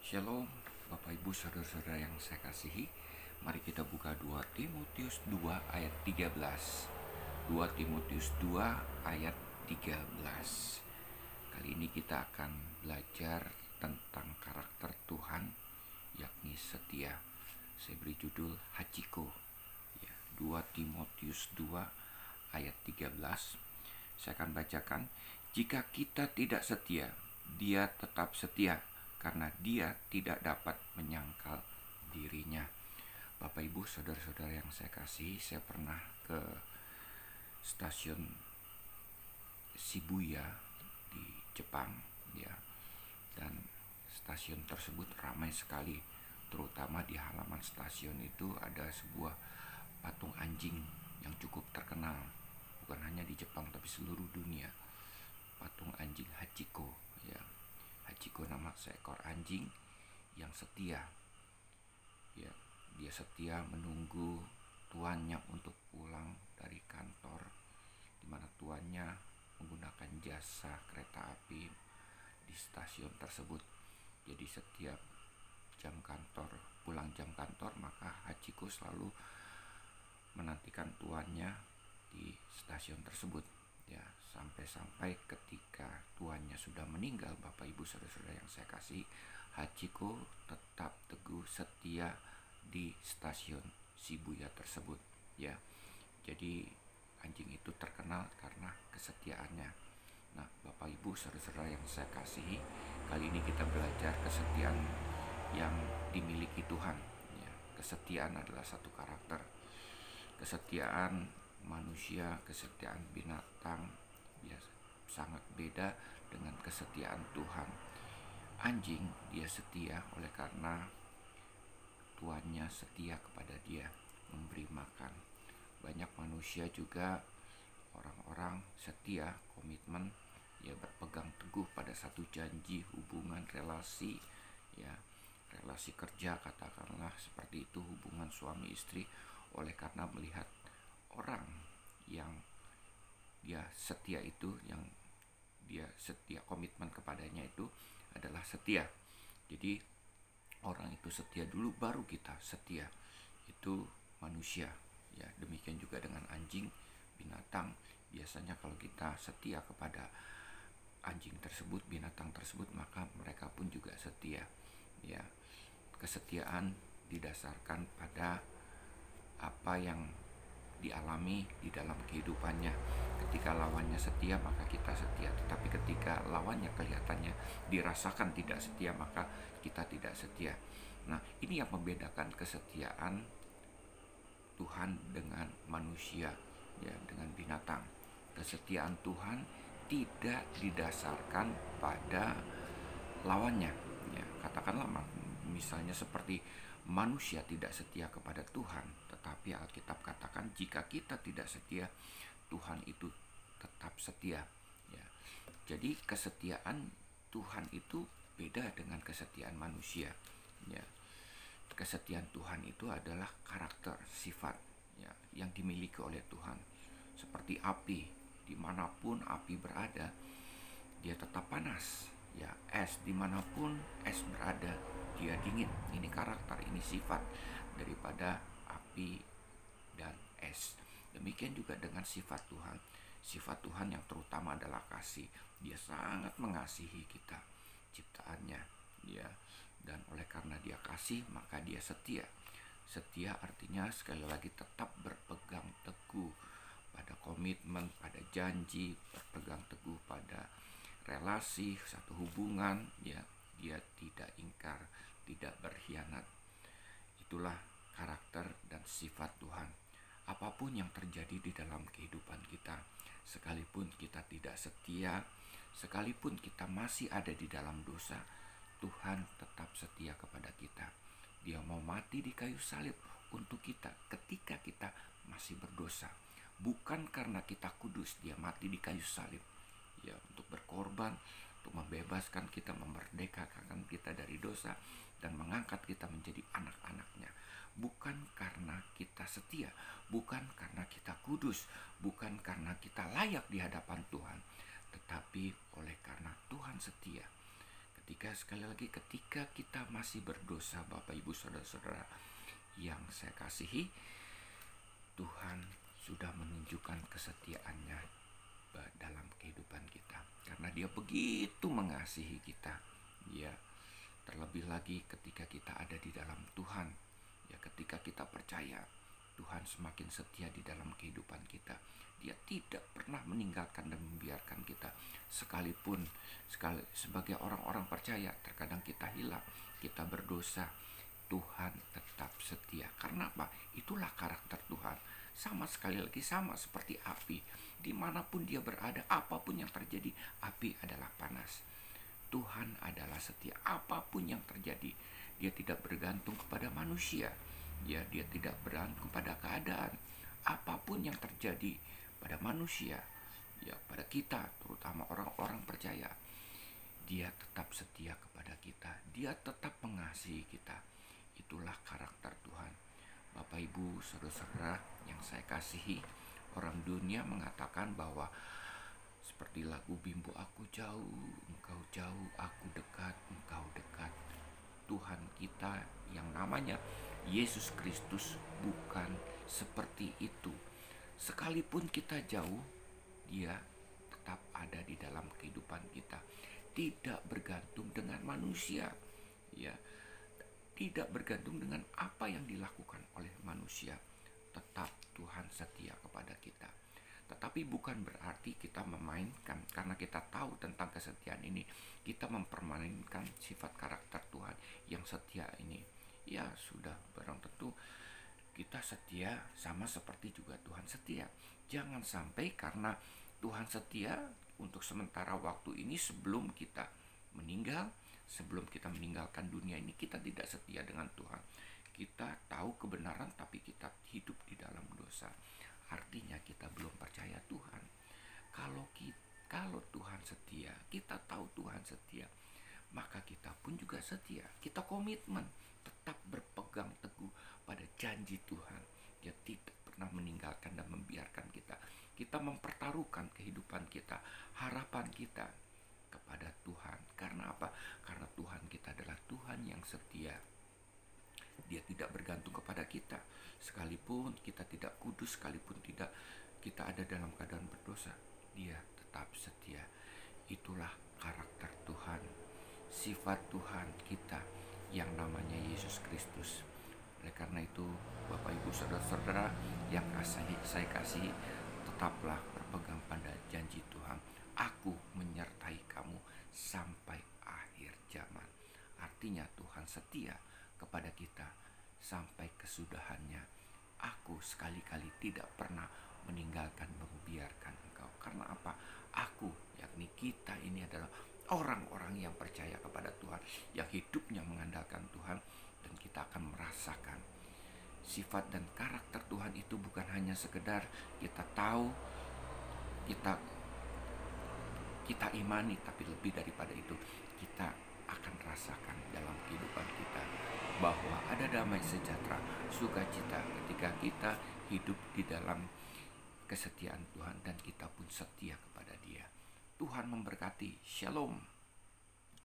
Shalom, Bapak Ibu Saudara-saudara yang saya kasihi. Mari kita buka 2 Timotius 2 ayat 13. 2 Timotius 2 ayat 13. Kali ini kita akan belajar tentang karakter Tuhan, yakni setia. Saya beri judul Hachiko. 2 Timotius 2 ayat 13. Saya akan bacakan. Jika kita tidak setia, Dia tetap setia, karena Dia tidak dapat menyangkal dirinya. Bapak Ibu saudara-saudara yang saya kasihi, saya pernah ke stasiun Shibuya di Jepang ya. Dan stasiun tersebut ramai sekali, terutama di halaman stasiun itu ada sebuah patung anjing yang cukup terkenal, bukan hanya di Jepang tapi seluruh dunia. Patung anjing Hachiko ya. Hachiko nama seekor anjing yang setia ya. Dia setia menunggu tuannya untuk pulang dari kantor, di mana tuannya menggunakan jasa kereta api di stasiun tersebut. Jadi setiap jam kantor, pulang jam kantor, maka Hachiko selalu menantikan tuannya di stasiun tersebut ya, sampai ketika tuannya sudah meninggal. Bapak Ibu saudara-saudara yang saya kasih, Hachiko tetap teguh setia di stasiun Shibuya tersebut ya. Jadi anjing itu terkenal karena kesetiaannya. Nah, Bapak Ibu saudara-saudara yang saya kasihi, kali ini kita belajar kesetiaan yang dimiliki Tuhan ya. Kesetiaan adalah satu karakter. Kesetiaan manusia, kesetiaan binatang biasa sangat beda dengan kesetiaan Tuhan. Anjing dia setia oleh karena tuannya setia kepada dia, memberi makan. Banyak manusia juga orang-orang setia, komitmen, ya, berpegang teguh pada satu janji, hubungan, relasi ya, relasi kerja katakanlah seperti itu, hubungan suami istri, oleh karena melihat orang yang dia setia itu, yang dia setia, komitmen kepadanya itu adalah setia. Jadi orang itu setia dulu baru kita setia. Itu manusia ya. Demikian juga dengan anjing, binatang. Biasanya kalau kita setia kepada anjing tersebut, binatang tersebut, maka mereka pun juga setia ya. Kesetiaan didasarkan pada apa yang dialami di dalam kehidupannya. Ketika lawannya setia, maka kita setia. Tetapi ketika lawannya kelihatannya dirasakan tidak setia, maka kita tidak setia. Nah, ini yang membedakan kesetiaan Tuhan dengan manusia ya, dengan binatang. Kesetiaan Tuhan tidak didasarkan pada lawannya ya. Katakanlah misalnya seperti manusia tidak setia kepada Tuhan, tetapi Alkitab katakan jika kita tidak setia, Tuhan itu tetap setia ya. Jadi kesetiaan Tuhan itu beda dengan kesetiaan manusia ya. Kesetiaan Tuhan itu adalah karakter, sifat ya, yang dimiliki oleh Tuhan. Seperti api, dimanapun api berada, dia tetap panas ya. Es, dimanapun es berada, dia dingin. Ini karakter, ini sifat daripada api dan es. Demikian juga dengan sifat Tuhan. Sifat Tuhan yang terutama adalah kasih. Dia sangat mengasihi kita, ciptaannya ya. Dan oleh karena dia kasih, maka dia setia. Setia artinya sekali lagi tetap berpegang teguh pada komitmen, pada janji, berpegang teguh pada relasi, satu hubungan ya. Dia tidak ingkar, tidak berkhianat. Itulah karakter dan sifat Tuhan. Apapun yang terjadi di dalam kehidupan kita, sekalipun kita tidak setia, sekalipun kita masih ada di dalam dosa, Tuhan tetap setia kepada kita. Dia mau mati di kayu salib untuk kita ketika kita masih berdosa. Bukan karena kita kudus dia mati di kayu salib ya, untuk berkorban, untuk membebaskan kita, memerdekakan kita dari dosa, dan mengangkat kita menjadi anak-anaknya. Bukan karena kita setia, bukan karena kita kudus, bukan karena kita layak di hadapan Tuhan, tetapi oleh karena Tuhan setia. ketika kita masih berdosa, Bapak Ibu Saudara-saudara yang saya kasihi, Tuhan sudah menunjukkan kesetiaannya dalam kehidupan kita, karena Dia begitu mengasihi kita. Ya, terlebih lagi ketika kita ada di dalam Tuhan, ya, ketika kita percaya, Tuhan semakin setia di dalam kehidupan kita. Dia tidak pernah meninggalkan dan membiarkan kita. Sekalipun sebagai orang-orang percaya terkadang kita hilang, kita berdosa, Tuhan tetap setia. Karena apa? Itulah karakter Tuhan. Sama seperti api. Dimanapun dia berada, apapun yang terjadi, api adalah panas. Tuhan adalah setia. Apapun yang terjadi, Dia tidak bergantung kepada manusia. Dia tidak bergantung pada keadaan. Apapun yang terjadi pada manusia, ya, pada kita, terutama orang-orang percaya, Dia tetap setia kepada kita. Dia tetap mengasihi kita. Itulah karakter Tuhan. Bapak Ibu Saudara-saudara yang saya kasihi, orang dunia mengatakan bahwa seperti lagu Bimbo, aku jauh, engkau jauh, aku dekat, engkau dekat. Tuhan kita yang namanya Yesus Kristus bukan seperti itu. Sekalipun kita jauh, Dia tetap ada di dalam kehidupan kita. Tidak bergantung dengan manusia, ya, tidak bergantung dengan apa yang dilakukan oleh manusia. Tetap Tuhan setia kepada kita. Tetapi bukan berarti kita memainkan, karena kita tahu tentang kesetiaan ini, kita mempermainkan sifat karakter Tuhan yang setia ini. Ya sudah, barang tentu kita setia sama seperti juga Tuhan setia. Jangan sampai karena Tuhan setia untuk sementara waktu ini, sebelum kita meninggal, sebelum kita meninggalkan dunia ini, kita tidak setia dengan Tuhan. Kita tahu kebenaran tapi kita hidup di dalam dosa. Artinya kita belum percaya Tuhan. Kalau Tuhan setia, kita tahu Tuhan setia, maka kita pun juga setia. Kita komitmen tetap berpegang teguh pada janji Tuhan. Dia tidak pernah meninggalkan dan membiarkan kita. Kita mempertaruhkan kehidupan kita, harapan kita kepada Tuhan. Karena apa? Karena Tuhan kita adalah Tuhan yang setia. Dia tidak bergantung kepada kita. Sekalipun kita tidak kudus, sekalipun kita ada dalam keadaan berdosa, Dia tetap setia. Itulah karakter Tuhan, sifat Tuhan kita yang namanya Yesus Kristus. Oleh karena itu, Bapak Ibu Saudara-saudara yang saya kasih, tetaplah berpegang pada janji Tuhan. Aku menyertai kamu sampai akhir zaman. Artinya Tuhan setia kepada kita sampai kesudahannya. Aku sekali-kali tidak pernah meninggalkan, membiarkan engkau. Karena apa? Aku, yakni kita ini adalah orang-orang yang percaya kepada Tuhan, yang hidupnya mengandalkan Tuhan, dan kita akan merasakan sifat dan karakter Tuhan itu bukan hanya sekedar kita tahu, kita imani, tapi lebih daripada itu, kita akan rasakan dalam kehidupan kita bahwa ada damai sejahtera, sukacita ketika kita hidup di dalam kesetiaan Tuhan dan kita pun setia kepada Dia. Tuhan memberkati. Shalom.